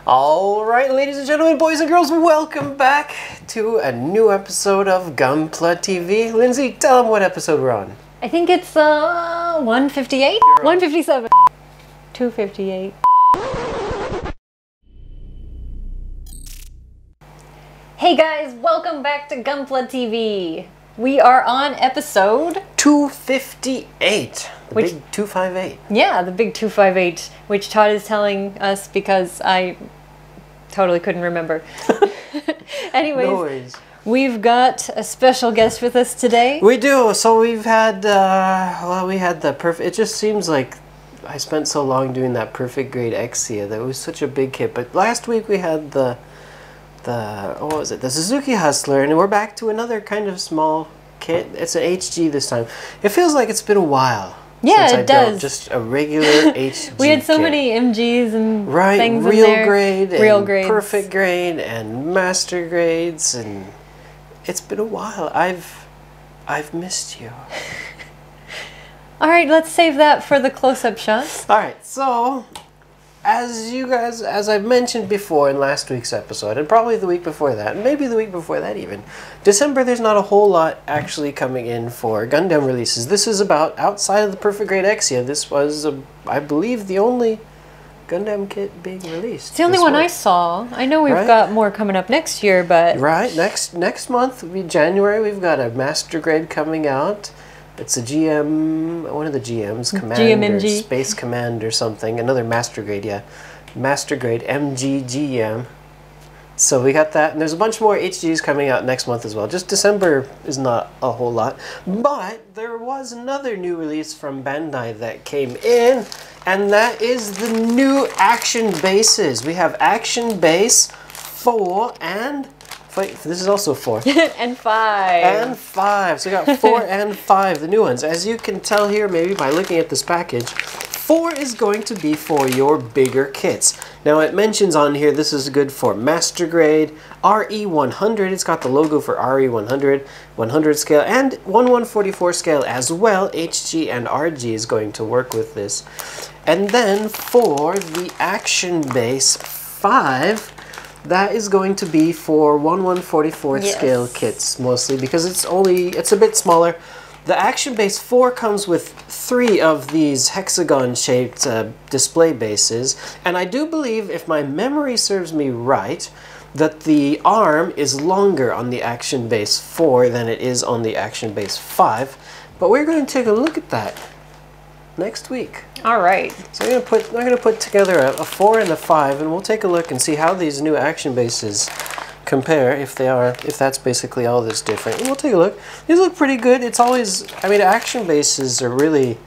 Alright, ladies and gentlemen, boys and girls, welcome back to a new episode of Gunpla TV. Lindsay, tell them what episode we're on. I think it's 158? 157. 258. Hey guys, welcome back to Gunpla TV. We are on episode 258. The big 258. Yeah, the big 258, which Todd is telling us because I totally couldn't remember. Anyways, No worries. We've got a special guest with us today. We do. So we've had, well, we had the perfect, it just seems like I spent so long doing that perfect grade Exia that it was such a big kit. But last week we had the what was it? The Suzuki Hustler, and we're back to another kind of small kit. It's an HG this time. It feels like it's been a while. Yeah, since it I does. built just a regular HG We had so kit. many MGs and Right, things real in there. grade, Real and grades. perfect grade, and master grades, and it's been a while. I've missed you. All right, let's save that for the close-up shots. All right, so as I've mentioned before in last week's episode, and probably the week before that, and maybe the week before that even, December there's not a whole lot actually coming in for Gundam releases. This is about outside of the Perfect Grade Exia. This was, I believe, the only Gundam kit being released. It's the only one I saw. I know we've got more coming up next year, but... Right, next month, January, we've got a Master Grade coming out. It's a GM, one of the GMs, Command GMMG. or Space Command or something. Another Master Grade, yeah. Master Grade MG So we got that, and there's a bunch more HGs coming out next month as well. Just December is not a whole lot. But there was another new release from Bandai that came in, and that is the new Action Bases. We have Action Base 4 and... Wait, this is also 4. and 5. And 5. So we got 4 and 5, the new ones. As you can tell here, maybe by looking at this package, 4 is going to be for your bigger kits. Now it mentions on here this is good for Master Grade, RE100. It's got the logo for RE100, 100 scale, and 1144 scale as well. HG and RG is going to work with this. And then for the Action Base 5, that is going to be for 1144 scale kits mostly because it's a bit smaller. The Action Base 4 comes with 3 of these hexagon shaped display bases, and I do believe, if my memory serves me right, that the arm is longer on the Action Base 4 than it is on the Action Base 5, but we're going to take a look at that next week. All right. So I'm gonna put together a 4 and a 5, and we'll take a look and see how these new Action Bases compare, if that's basically all that's different. And we'll take a look. These look pretty good. It's always, I mean, Action Bases are really,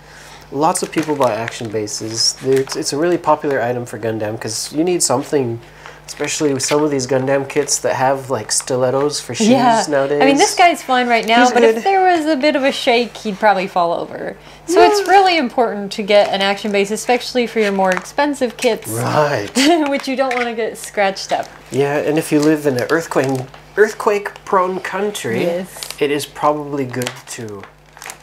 lots of people buy Action Bases. It's a really popular item for Gundam because you need something, especially with some of these Gundam kits that have like stilettos for shoes nowadays. I mean, this guy's fine right now, He's but good. if there was a bit of a shake, he'd probably fall over. So it's really important to get an Action Base, especially for your more expensive kits. Right. Which you don't want to get scratched up. Yeah, and if you live in an earthquake-prone country, it is probably good to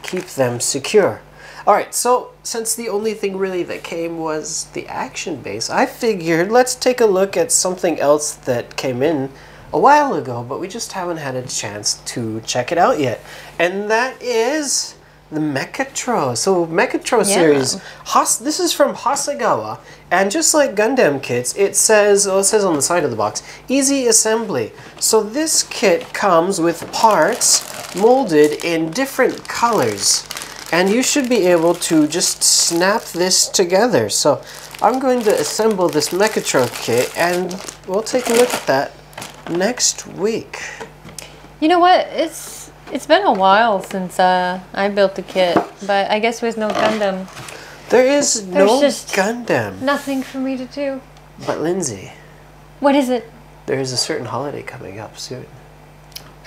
keep them secure. Alright, so since the only thing really that came was the Action Base, I figured let's take a look at something else that came in a while ago, but we just haven't had a chance to check it out yet. And that is the Mechatro. So Mechatro series, this is from Hasegawa, and just like Gundam kits, it says on the side of the box, easy assembly. So this kit comes with parts molded in different colors, and you should be able to just snap this together. So I'm going to assemble this Mechatro kit, and we'll take a look at that next week. You know what? It's been a while since I built a kit, but I guess with no Gundam. There's no just Gundam. Nothing for me to do. But Lindsay, What is it? there is a certain holiday coming up soon.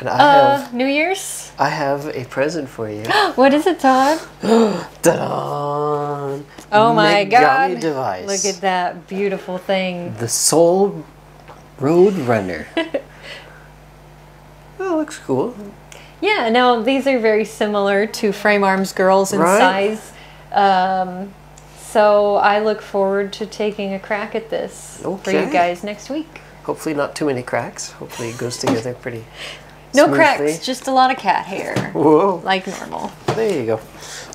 And New Year's? I have a present for you. What is it, Todd? Ta-da! Oh my God. Megami device. Look at that beautiful thing. The Soul Roadrunner. Oh, looks cool. Yeah, now these are very similar to Frame Arms Girls in size. So I look forward to taking a crack at this for you guys next week. Hopefully not too many cracks. Hopefully it goes together pretty No smoothly. cracks, just a lot of cat hair. Whoa. Like normal. There you go.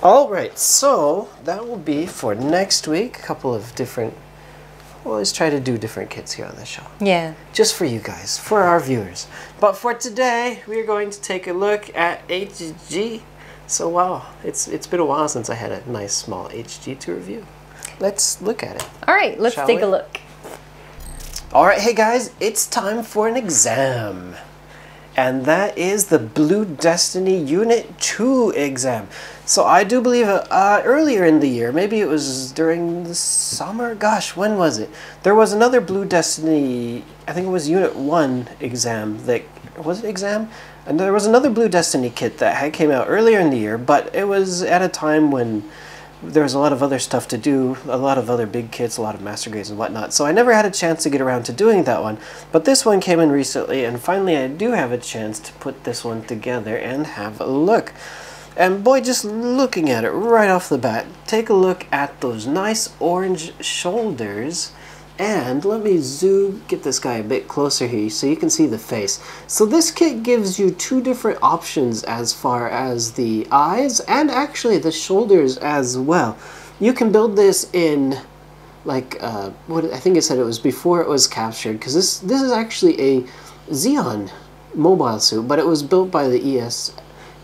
All right, so that will be for next week. A couple of different... We'll always try to do different kits here on the show. Yeah. Just for you guys, for our viewers. But for today, we're going to take a look at HG. So wow, it's been a while since I had a nice small HG to review. Let's look at it. All right, let's take a look. All right, hey guys, it's time for an exam. And that is the Blue Destiny Unit 2 exam. So I do believe earlier in the year, maybe it was during the summer, gosh, when was it? There was another Blue Destiny, I think it was Unit 1 exam, was it exam? And there was another Blue Destiny kit that came out earlier in the year, but it was at a time when there was a lot of other stuff to do, a lot of other big kits, a lot of master grades and whatnot. So I never had a chance to get around to doing that one. But this one came in recently, and finally I do have a chance to put this one together and have a look. And boy, just looking at it right off the bat, take a look at those nice orange shoulders. And let me get this guy a bit closer here so you can see the face. So this kit gives you two different options as far as the eyes and actually the shoulders as well. You can build this in like what I think it said it was before it was captured, because this is actually a Xeon mobile suit, but it was built by the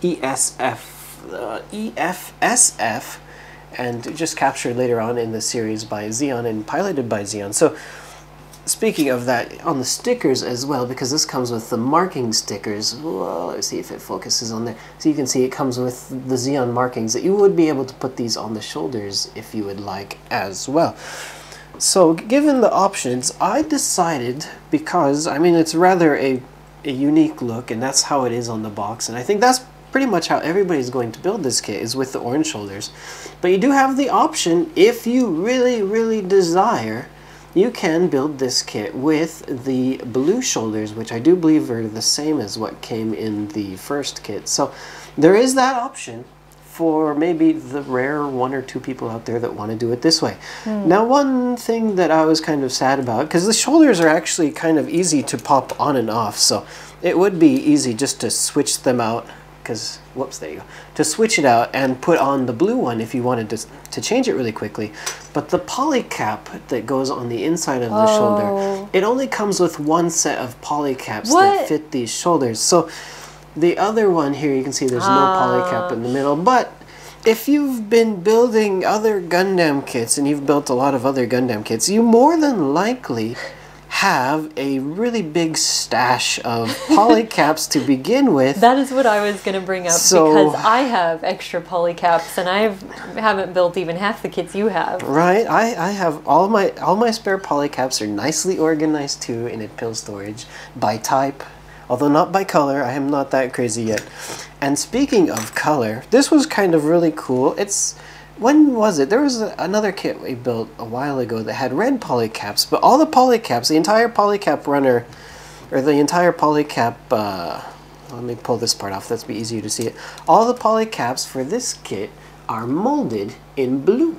EFSF. And just captured later on in the series by Xeon and piloted by Xeon. So speaking of that, on the stickers as well, because this comes with the marking stickers. Well, let's see if it focuses on there. So you can see it comes with the Xeon markings that you would be able to put these on the shoulders if you would like as well. So given the options, I decided, because I mean it's rather a unique look, and that's how it is on the box, and I think that's pretty much how everybody's going to build this kit, is with the orange shoulders. But you do have the option, if you really desire, you can build this kit with the blue shoulders, which I do believe are the same as what came in the first kit. So there is that option for maybe the rare one or two people out there that want to do it this way. Now, one thing that I was kind of sad about, because the shoulders are actually kind of easy to pop on and off, so it would be easy just to switch them out. Because, whoops, there you go. To switch it out and put on the blue one if you wanted to change it really quickly. But the poly cap that goes on the inside of the shoulder, it only comes with one set of poly caps that fit these shoulders. So the other one here, you can see there's no poly cap in the middle. But if you've been building other Gundam kits, and you've built a lot of other Gundam kits, you more than likely have a really big stash of poly caps to begin with. That is what I was going to bring up, because I have extra poly caps and I haven't built even half the kits you have. Right, I have all my spare poly caps are nicely organized too in a pill storage by type, although not by color. I am not that crazy yet. And speaking of color, this was kind of really cool. When was it? There was another kit we built a while ago that had red poly caps, but all the poly caps, the entire poly cap runner, or the entire poly cap, let me pull this part off, that's be easier to see it. All the poly caps for this kit are molded in blue.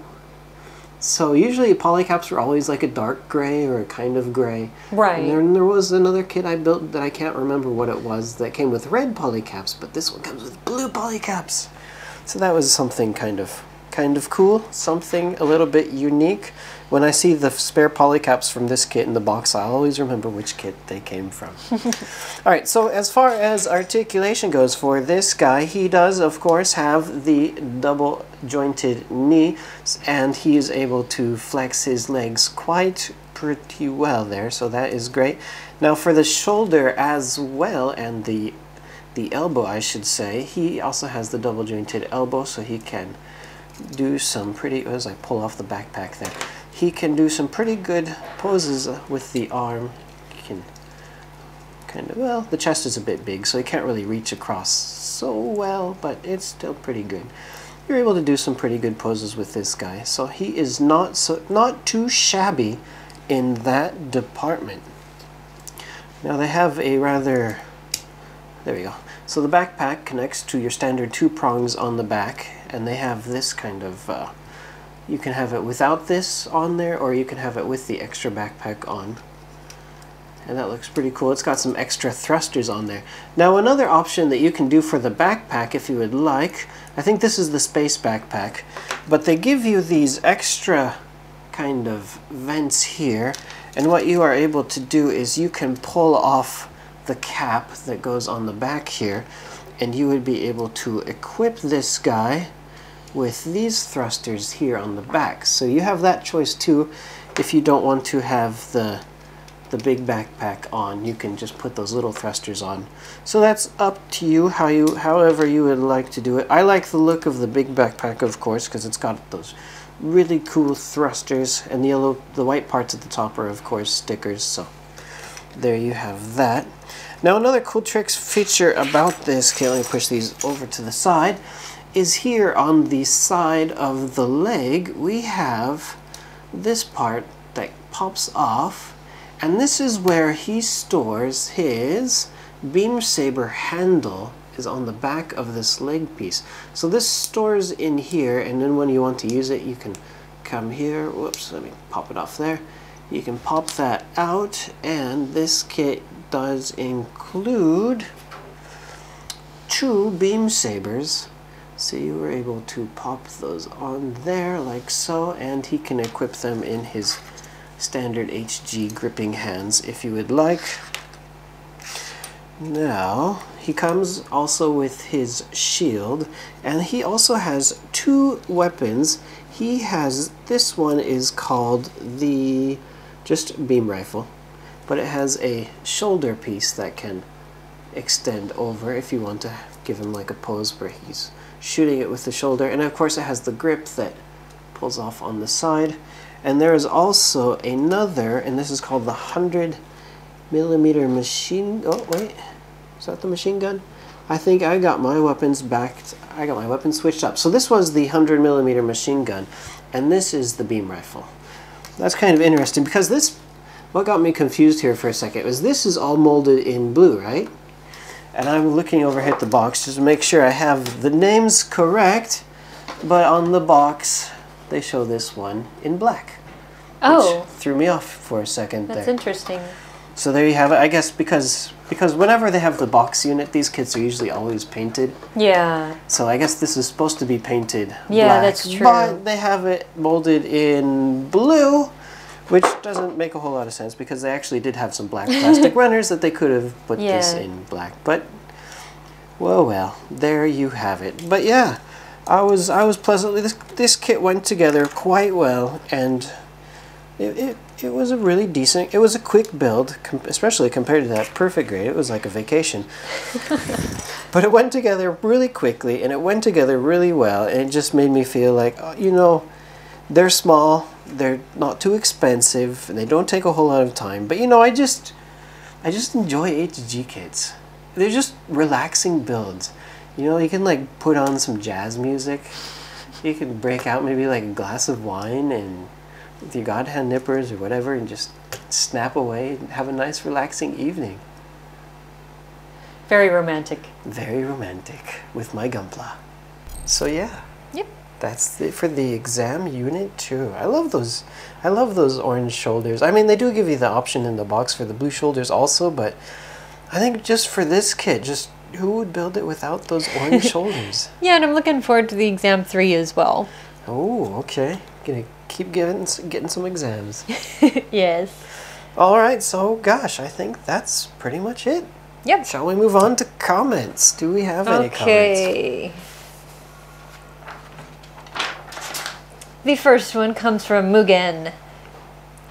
So usually poly caps were always like a dark gray or a kind of gray. Right. And then there was another kit I built that I can't remember what it was that came with red poly caps, but this one comes with blue poly caps. So that was something kind of cool, something a little bit unique. When I see the spare poly caps from this kit in the box, I'll always remember which kit they came from. Alright, so as far as articulation goes for this guy, he does of course have the double jointed knee, and he is able to flex his legs quite pretty well there, so that is great. Now for the shoulder as well, and the elbow I should say, he also has the double jointed elbow, so he can do some pretty, as I pull off the backpack there, he can do some pretty good poses with the arm. He can kind of, well, the chest is a bit big, so he can't really reach across so well, but it's still pretty good. You're able to do some pretty good poses with this guy, so he is not too shabby in that department. Now they have a rather, there we go. So the backpack connects to your standard two prongs on the back, and they have this kind of, You can have it without this on there, or you can have it with the extra backpack on. And that looks pretty cool. It's got some extra thrusters on there. Now another option that you can do for the backpack, if you would like, I think this is the space backpack, but they give you these extra kind of vents here, and what you are able to do is you can pull off the cap that goes on the back here, and you would be able to equip this guy with these thrusters here on the back. So you have that choice too. If you don't want to have the big backpack on, you can just put those little thrusters on. So that's up to you, however you would like to do it. I like the look of the big backpack, of course, because it's got those really cool thrusters, and the white parts at the top are of course stickers. So there you have that. Now another cool tricks feature about this, okay, let me push these over to the side, is here on the side of the leg we have this part that pops off. And this is where he stores his beam saber handle, is on the back of this leg piece. So this stores in here, and then when you want to use it, you can come here. Whoops, let me pop it off there. You can pop that out, and this kit does include 2 beam sabers. So you were able to pop those on there like so, and he can equip them in his standard HG gripping hands if you would like. Now he comes also with his shield, and he also has 2 weapons. He has, this one is called the just beam rifle, but it has a shoulder piece that can extend over if you want to give him like a pose where he's shooting it with the shoulder, and of course it has the grip that pulls off on the side. And there is also another, and this is called the 100mm machine. Oh wait, is that the machine gun? I think I got my weapons back. I got my weapons switched up. So this was the 100mm machine gun, and this is the beam rifle. That's kind of interesting because this, what got me confused here for a second was this is all molded in blue, right? And I'm looking over here at the box just to make sure I have the names correct, but on the box they show this one in black. Oh. Which threw me off for a second there. That's interesting. So there you have it. I guess because whenever they have the box unit, these kits are usually always painted. Yeah. So I guess this is supposed to be painted yeah, black. That's true. But they have it molded in blue, which doesn't make a whole lot of sense because they actually did have some black plastic runners that they could have put this in black. But, well, there you have it. But yeah. I was pleasantly, this kit went together quite well, and it was a really decent, it was a quick build, especially compared to that perfect grade. It was like a vacation. But it went together really quickly, and it went together really well, and it just made me feel like, oh, you know, they're small, they're not too expensive, and they don't take a whole lot of time, but you know, I just enjoy HG kits. They're just relaxing builds. You know, you can like put on some jazz music. You can break out maybe like a glass of wine and with your God hand nippers or whatever and just snap away and have a nice relaxing evening. Very romantic. Very romantic with my Gunpla. So yeah. Yep. That's it for the exam unit 2. I love those orange shoulders. I mean, they do give you the option in the box for the blue shoulders also, but I think just for this kit, just who would build it without those orange shoulders? Yeah, and I'm looking forward to the exam 3 as well. Oh, okay. Gonna keep getting some exams. Yes. All right, so gosh, I think that's pretty much it. Yep. Shall we move on to comments? Do we have any comments? Okay. The first one comes from Mugen.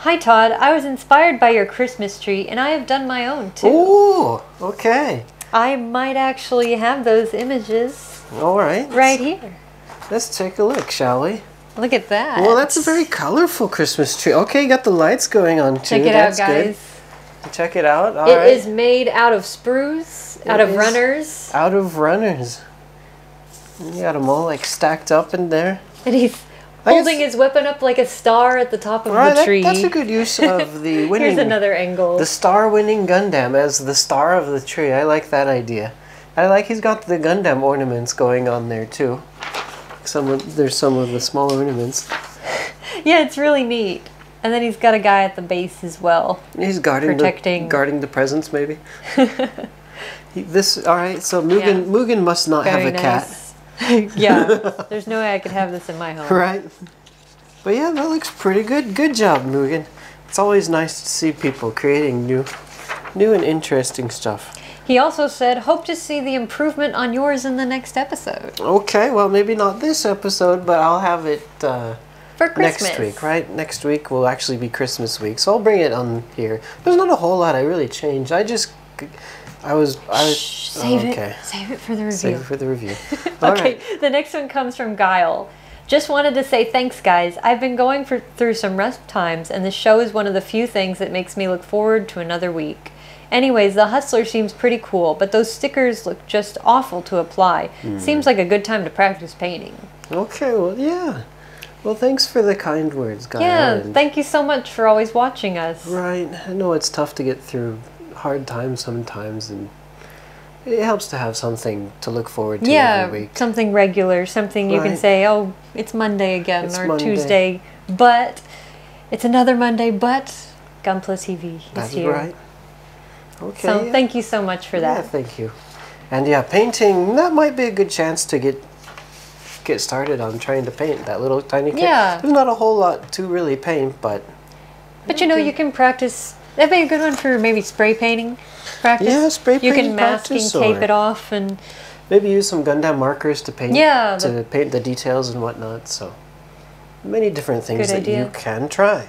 Hi Todd, I was inspired by your Christmas tree and I have done my own too. Ooh, okay. I might actually have those images. All right. Right here. Let's take a look, shall we? Look at that. Well, that's a very colorful Christmas tree. Okay, you got the lights going on too. Check it That's out, guys. Good. Check it out. All right. right. It is made out of spruce, out of runners. Out of runners. You got them all like stacked up in there. And he's holding his weapon up like a star at the top of the tree. That's a good use of the winning. Here's another angle. The star-winning Gundam as the star of the tree. I like that idea. I like he's got the Gundam ornaments going on there too. There's some of the small ornaments. Yeah, it's really neat. And then he's got a guy at the base as well. He's guarding the presents, maybe. All right. So Mugen must not have a cat. Yeah, there's no way I could have this in my home. Right. But yeah, that looks pretty good. Good job, Mugen. It's always nice to see people creating new and interesting stuff. He also said, hope to see the improvement on yours in the next episode. Okay, well, maybe not this episode, but I'll have it for Christmas. Next week, right? Next week will actually be Christmas week, so I'll bring it on here. There's not a whole lot I really changed. Save it for the review. Save it for the review. Okay, the next one comes from Guile. Just wanted to say thanks, guys. I've been going through some rough times, and this show is one of the few things that makes me look forward to another week. Anyways, the Hustler seems pretty cool, but those stickers look just awful to apply. Seems like a good time to practice painting. Okay, well, yeah. Well, thanks for the kind words, Guile. Yeah, thank you so much for always watching us. Right. I know it's tough to get through hard times sometimes, and it helps to have something to look forward to every week. Something regular, something you can say, oh, it's Monday again, or Monday. Tuesday, but it's another Monday, but Gunpla TV is here. That's right. Okay. So thank you so much for that. Yeah, thank you. And yeah, painting, that might be a good chance to get started on trying to paint that little tiny kit. Yeah. There's not a whole lot to really paint, but you know, you can practice. That'd be a good one for maybe spray painting practice. Yeah, spray painting. You can mask and tape it off, and maybe use some Gundam markers to paint. Yeah, to paint the details and whatnot. So many different things that you can try.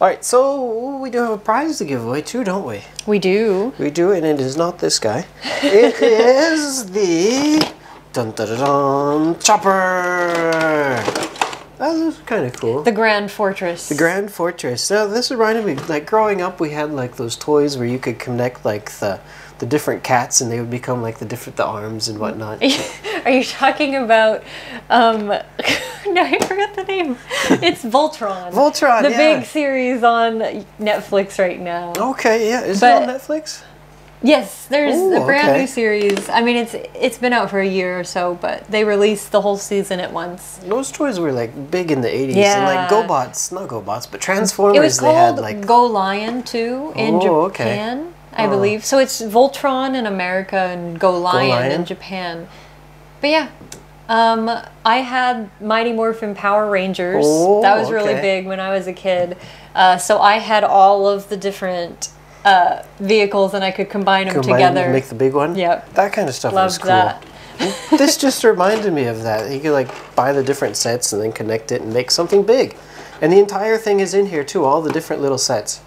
All right, so we do have a prize to give away too, don't we? We do. We do, and it is not this guy. It is the chopper. That was kind of cool. The Grand Fortress. The Grand Fortress. So this reminded me, like growing up, we had like those toys where you could connect like the different cats, and they would become like the arms and whatnot. Are you talking about? No, I forgot the name. It's Voltron. Voltron. The big series on Netflix right now. Okay, yeah. Is it on Netflix? Yes, there's a brand new series. I mean, it's been out for a year or so, but they released the whole season at once. Those toys were like big in the 80s. Yeah. And like GoBots, not GoBots, but Transformers. It was called Go Lion too in Japan, I believe. So it's Voltron in America and Go Lion in Japan. But yeah, I had Mighty Morphin Power Rangers. That was really big when I was a kid. So I had all of the different vehicles, and I could combine them together and make the big one. Yep. That kind of stuff was cool. That. This just reminded me of that. You could like buy the different sets and then connect it and make something big. And the entire thing is in here too, all the different little sets.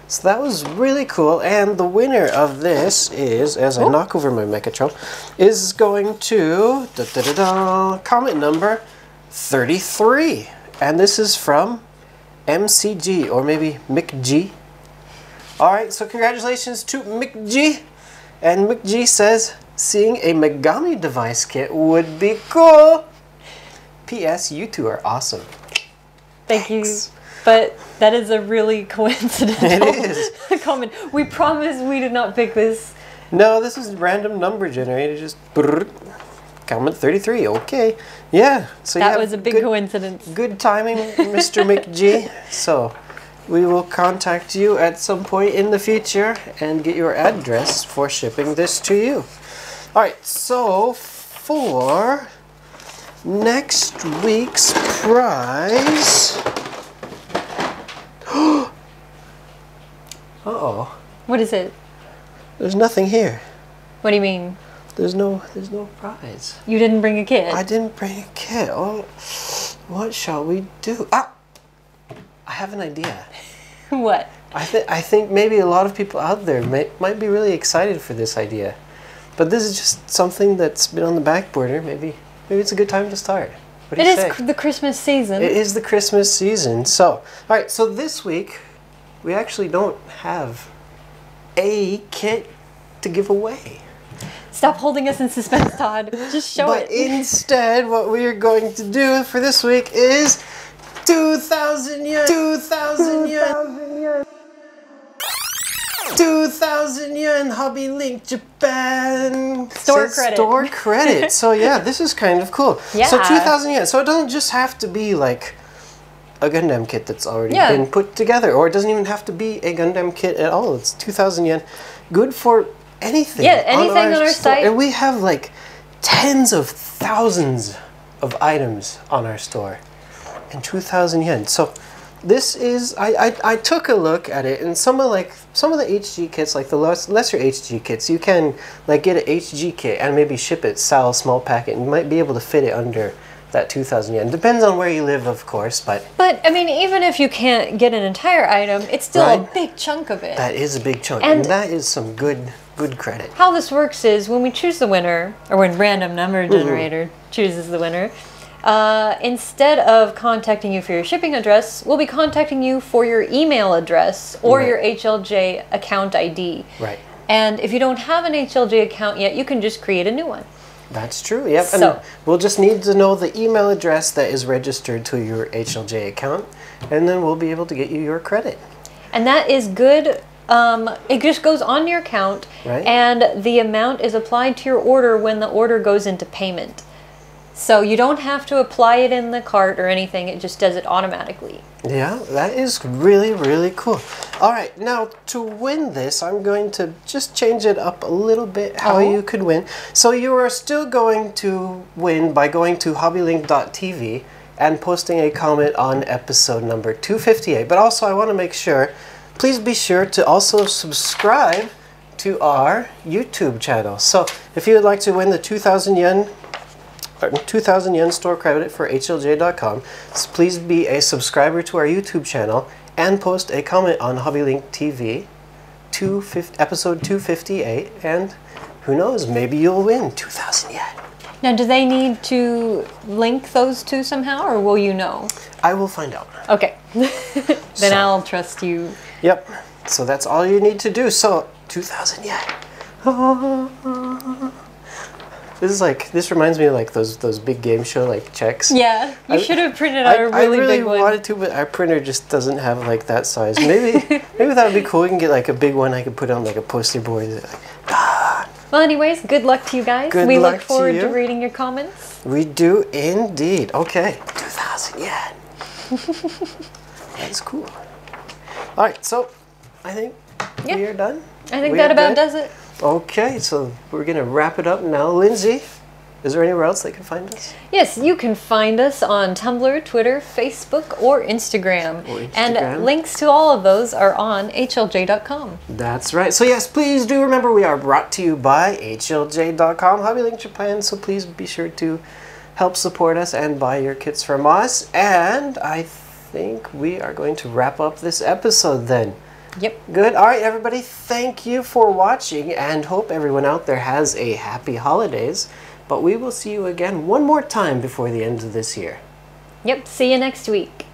So that was really cool. And the winner of this is, as I knock over my Mechatro, is going to comment number 33. And this is from MCG, or maybe McG. Alright, so congratulations to McG. And McG says, seeing a Megami device kit would be cool. P.S. You two are awesome. Thank you. But that is a really coincidental comment. We promise we did not pick this. No, this is random number generated. Just comment 33. Okay. Yeah. So that was a big coincidence. Good timing, Mr. McG. So we will contact you at some point in the future and get your address for shipping this to you. All right, so for next week's prize... Uh-oh. What is it? There's nothing here. What do you mean? There's no prize. You didn't bring a kit? I didn't bring a kit. Oh, what shall we do? Ah! I have an idea. What? I think maybe a lot of people out there might be really excited for this idea. But this is just something that's been on the back burner. Maybe it's a good time to start. What do you say? It is the Christmas season. It is the Christmas season. So, all right, so this week we actually don't have a kit to give away. Stop holding us in suspense, Todd. Just show it. But instead, what we are going to do for this week is 2,000 yen. 2,000 yen. 2,000 yen HobbyLink Japan store credit. Store credit. So yeah, this is kind of cool. Yeah. So 2,000 yen. So it doesn't just have to be like a Gundam kit that's already been put together, or it doesn't even have to be a Gundam kit at all. It's 2,000 yen. Good for anything. Yeah, anything on our site. And we have like tens of thousands of items on our store, and 2,000 yen. So this is, I took a look at it, and some of the HG kits, like the lesser HG kits, you can like get an HG kit and maybe ship it, sell a small packet, and you might be able to fit it under that 2,000 yen. Depends on where you live, of course, but I mean, even if you can't get an entire item, it's still a big chunk of it. That is a big chunk, and that is some good credit. How this works is when we choose the winner, or when random number generator chooses the winner, instead of contacting you for your shipping address, we'll be contacting you for your email address or your HLJ account ID. Right. And if you don't have an HLJ account yet, you can just create a new one. That's true, yep. So, and we'll just need to know the email address that is registered to your HLJ account, and then we'll be able to get you your credit. And that is good. It just goes on your account, and the amount is applied to your order when the order goes into payment. So you don't have to apply it in the cart or anything, it just does it automatically. Yeah, that is really, really cool. All right, now to win this, I'm going to just change it up a little bit how you could win. So you are still going to win by going to hobbylink.tv and posting a comment on episode number 258. But also I want to make sure, please be sure to also subscribe to our YouTube channel. So if you would like to win the 2,000 yen store credit for HLJ.com, please be a subscriber to our YouTube channel and post a comment on HobbyLink TV episode 258, and who knows, maybe you'll win 2,000 yen. Now, do they need to link those two somehow, or will you know? I will find out. Okay. Then I'll trust you. Yep. So that's all you need to do. So 2,000 yen. This reminds me of like those big game show like checks. Yeah, you should have printed out a really big one. I really wanted to, but our printer just doesn't have like that size. Maybe that would be cool. We can get like a big one I could put on like a poster board. Well, anyways, good luck to you guys. We look forward to reading your comments. We do indeed. Okay, 2,000 yen. That's cool. All right, so I think we are done. I think that about does it. Okay, so we're going to wrap it up now. Lindsay, is there anywhere else they can find us? Yes, you can find us on Tumblr, Twitter, Facebook, or Instagram. And links to all of those are on HLJ.com. That's right. So yes, please do remember we are brought to you by HLJ.com, HobbyLink Japan, so please be sure to help support us and buy your kits from us. And I think we are going to wrap up this episode then. Yep. Good. All right, everybody. Thank you for watching, and hope everyone out there has a happy holidays. But we will see you again one more time before the end of this year. Yep. See you next week.